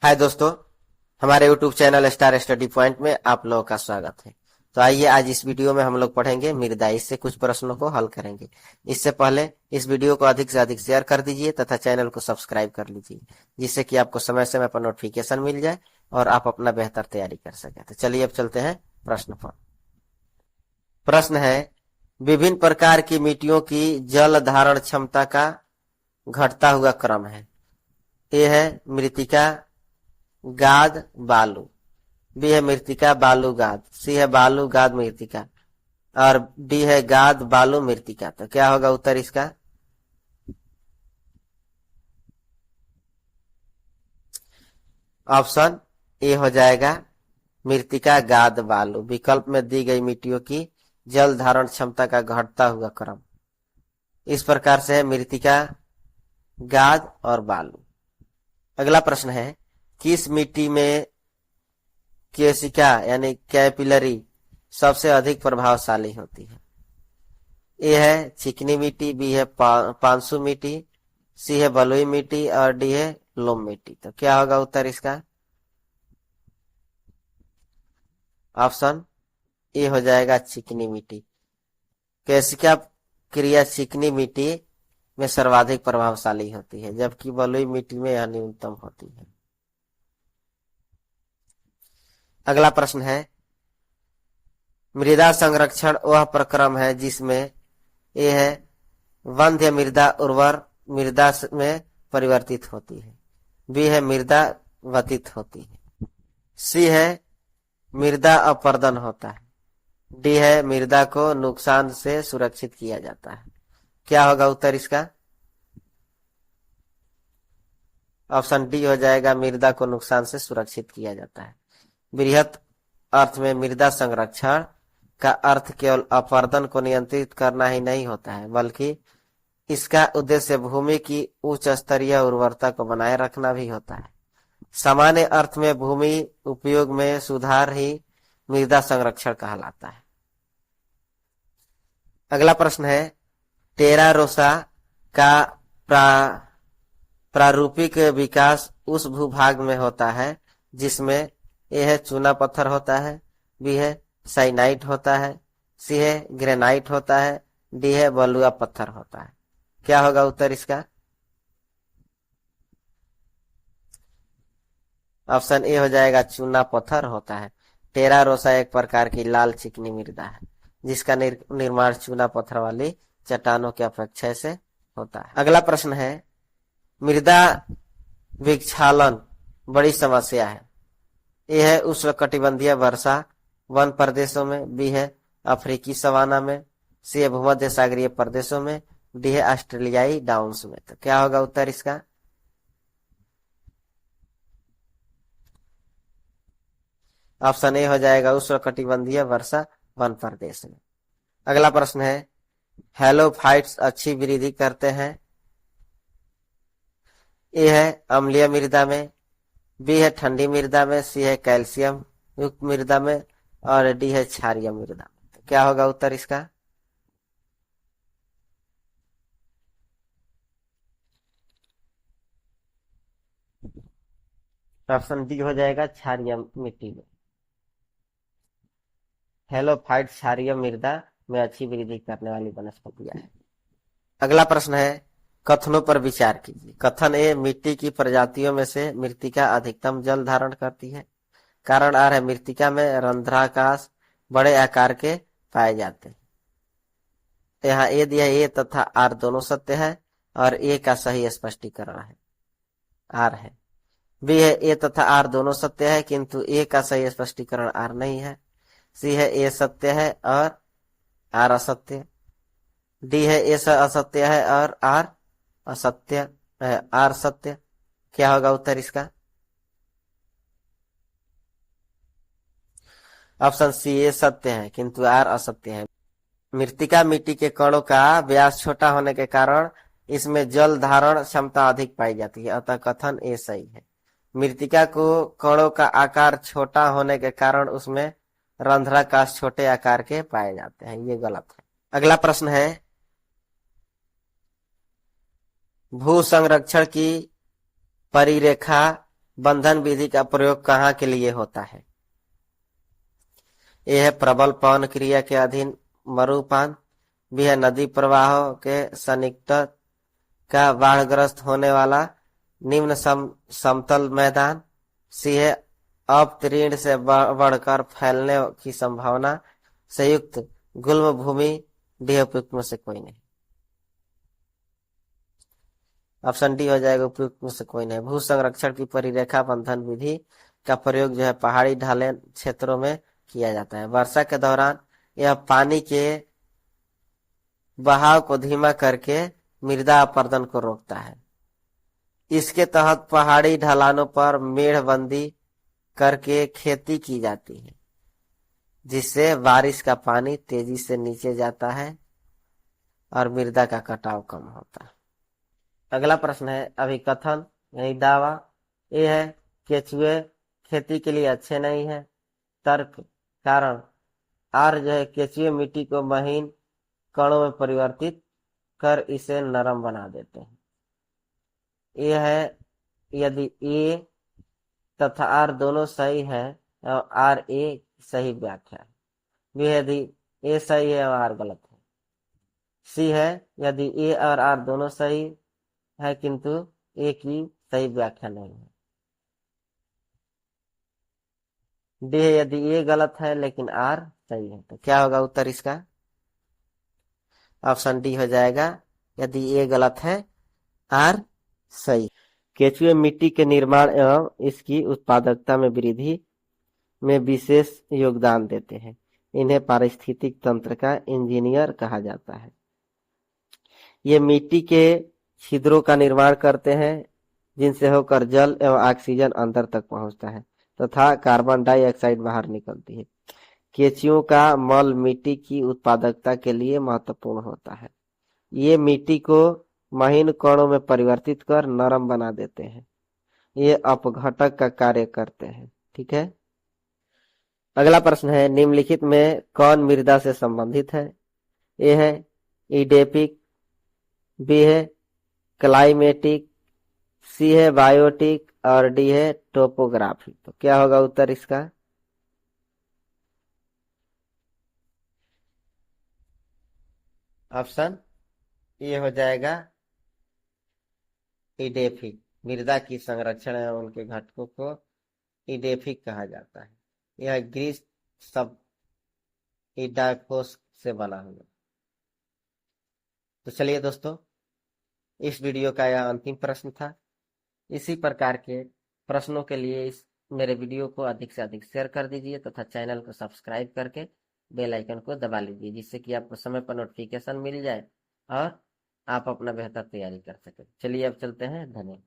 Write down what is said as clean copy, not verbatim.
हाय दोस्तों, हमारे YouTube channel star study point में आप लोगों का स्वागत है। तो आइए आज इस वीडियो में हम लोग पढ़ेंगे मृदा। इससे कुछ प्रश्नों को हल करेंगे। इससे पहले इस वीडियो को अधिक से अधिक शेयर कर दीजिए तथा चैनल को सब्सक्राइब कर लीजिए, जिससे कि आपको समय समय पर नोटिफिकेशन मिल जाए और आप अपना बेहतर तैयारी कर सके। तो चलिए अब चलते हैं प्रश्न पर। प्रश्न है, विभिन्न प्रकार की मिट्टियों की जल धारण क्षमता का घटता हुआ क्रम है। ए है मृत्तिका, गाद, बालू। बी है मृत्तिका, बालू, गाद। सी है बालू, गाद, मृत्तिका। और डी है गाद, बालू, मृत्तिका। तो क्या होगा उत्तर इसका? ऑप्शन ए हो जाएगा मृत्तिका, गाद, बालू। विकल्प में दी गई मिट्टियों की जल धारण क्षमता का घटता हुआ क्रम इस प्रकार से है: मृत्तिका, गाद और बालू। अगला प्रश्न है, किस मिट्टी में केशिका यानी कैपिलरी सबसे अधिक प्रभावशाली होती है? ए है चिकनी मिट्टी, बी है पांसु मिट्टी, सी है बलुई मिट्टी और डी है लोम मिट्टी। तो क्या होगा उत्तर इसका? ऑप्शन ए हो जाएगा चिकनी मिट्टी। केशिका क्रिया चिकनी मिट्टी में सर्वाधिक प्रभावशाली होती है, जबकि बलुई मिट्टी में यह न्यूनतम होती है। अगला प्रश्न है, मृदा संरक्षण वह प्रक्रम है जिसमें ए है वंध्य मृदा उर्वर मृदा में परिवर्तित होती है, बी है मृदा वतित होती है, सी है मृदा अपर्दन होता है, डी है मृदा को नुकसान से सुरक्षित किया जाता है। क्या होगा उत्तर इसका? ऑप्शन डी हो जाएगा मृदा को नुकसान से सुरक्षित किया जाता है। बृहत अर्थ में मृदा संरक्षण का अर्थ केवल अपर्दन को नियंत्रित करना ही नहीं होता है, बल्कि इसका उद्देश्य भूमि की उच्च स्तरीय उर्वरता को बनाए रखना भी होता है। सामान्य अर्थ में भूमि उपयोग में सुधार ही मृदा संरक्षण कहलाता है। अगला प्रश्न है, टेरा रोसा का प्रारूपिक विकास उस भूभाग में होता है जिसमें ए है चूना पत्थर होता है, बी है साइनाइट होता है, सी है ग्रेनाइट होता है, डी है बलुआ पत्थर होता है। क्या होगा उत्तर इसका? ऑप्शन ए हो जाएगा चूना पत्थर होता है। टेरा रोसा एक प्रकार की लाल चिकनी मृदा है जिसका निर्माण चूना पत्थर वाली चट्टानों के अपेक्षा से होता है। अगला प्रश्न है, मृदा विक्षालन बड़ी समस्या है। ए है उष्णकटिबंधीय वर्षा वन प्रदेशों में, बी है अफ्रीकी सवाना में, सी है भूमध्य सागरीय प्रदेशों में, डी है ऑस्ट्रेलियाई डाउन्स में। तो क्या होगा उत्तर इसका? ऑप्शन ए हो जाएगा उष्णकटिबंधीय वर्षा वन प्रदेश में। अगला प्रश्न है, हैलोफाइट्स अच्छी वृद्धि करते हैं। ए है अम्लीय मृदा में, बी है ठंडी मृदा में, सी है कैल्शियम युक्त मृदा में और डी है क्षारीय मृदा में। तो क्या होगा उत्तर इसका? ऑप्शन डी हो जाएगा क्षारीय मिट्टी में। हैलोफाइट क्षारीय मृदा में अच्छी वृद्धि करने वाली वनस्पतियां है। अगला प्रश्न है, कथनों पर विचार कीजिए। कथन ए, मिट्टी की प्रजातियों में से मृत्तिका अधिकतम जल धारण करती है। कारण आर है मृत्तिका में रंध्राकाश बड़े आकार के पाए जाते हैं। यहाँ ए दिया, ए तथा आर दोनों सत्य है और ए का सही स्पष्टीकरण है आर है। बी है ए तथा आर दोनों सत्य है किंतु ए का सही स्पष्टीकरण आर नहीं है। सी है ए सत्य है और आर असत्य। डी है ए असत्य है और आर असत्य है, आर सत्य। क्या होगा उत्तर इसका? ऑप्शन सी ए सत्य है किंतु आर असत्य है। मृत्तिका मिट्टी के कणों का व्यास छोटा होने के कारण इसमें जल धारण क्षमता अधिक पाई जाती है, अतः कथन ए सही है। मृत्तिका को कणों का आकार छोटा होने के कारण उसमें रंध्राकाश छोटे आकार के पाए जाते हैं, ये गलत है। अगला प्रश्न है, भू संरक्षण की परिरेखा बंधन विधि का प्रयोग कहाँ के लिए होता है? यह है प्रबल पवन क्रिया के अधीन मरुपान, भी है नदी प्रवाह के सन्निकट का बाढ़ग्रस्त होने वाला निम्न समतल मैदान, सी है अवतीर्ण से बढ़कर फैलने की संभावना से युक्त गुल्म भूमि, डी उपयुक्त में से कोई नहीं। ऑप्शन डी हो जाएगा उपयुक्त में से कोई नहीं। भू संरक्षण की परिरेखा बंधन विधि का प्रयोग जो है पहाड़ी ढाले क्षेत्रों में किया जाता है। वर्षा के दौरान यह पानी के बहाव को धीमा करके मृदा अपरदन को रोकता है। इसके तहत पहाड़ी ढलानों पर मेढ़बंदी करके खेती की जाती है, जिससे बारिश का पानी तेजी से नीचे जाता है और मृदा का कटाव कम होता है। अगला प्रश्न है अभिकथन यानी दावा। ये है केचुए खेती के लिए अच्छे नहीं है। तर्क कारण आर जो है केचुए मिट्टी को महीन कणों में परिवर्तित कर इसे नरम बना देते हैं। यह है यदि ए तथा आर दोनों सही है और आर ए सही व्याख्या है। भी यदि ए सही है और आर गलत है। सी है यदि ए और आर दोनों सही है किंतु ए की सही व्याख्या नहीं है। डी है यदि ए गलत है लेकिन आर सही है। तो क्या होगा उत्तर इसका? ऑप्शन डी हो जाएगा यदि ए गलत है आर सही। केचुए मिट्टी के निर्माण एवं इसकी उत्पादकता में वृद्धि में विशेष योगदान देते हैं। इन्हें पारिस्थितिक तंत्र का इंजीनियर कहा जाता है। ये मिट्टी के छिद्रों का निर्माण करते हैं जिनसे होकर जल एवं ऑक्सीजन अंदर तक पहुंचता है तथा कार्बन डाइऑक्साइड बाहर निकलती है। केचुओं का मल मिट्टी की उत्पादकता के लिए महत्वपूर्ण होता है। ये मिट्टी को महीन कणों में परिवर्तित कर नरम बना देते हैं। ये अपघटक का कार्य करते हैं। ठीक है। अगला प्रश्न है निम्नलिखित में कौन मृदा से संबंधित है? ए है इडेपिक, बी है क्लाइमेटिक, सी है बायोटिक और डी है टोपोग्राफी। तो क्या होगा उत्तर इसका? ऑप्शन ये हो जाएगा इडेफिक। मृदा की संरक्षण एवं उनके घटकों को इडेफिक कहा जाता है। यह ग्रीस सब इडाफोस से बना हुआ। तो चलिए दोस्तों, इस वीडियो का यह अंतिम प्रश्न था। इसी प्रकार के प्रश्नों के लिए इस मेरे वीडियो को अधिक से अधिक शेयर कर दीजिए तथा चैनल को सब्सक्राइब करके बेल आइकन को दबा लीजिए, जिससे कि आपको समय पर नोटिफिकेशन मिल जाए और आप अपना बेहतर तैयारी कर सकें। चलिए अब चलते हैं। धन्यवाद।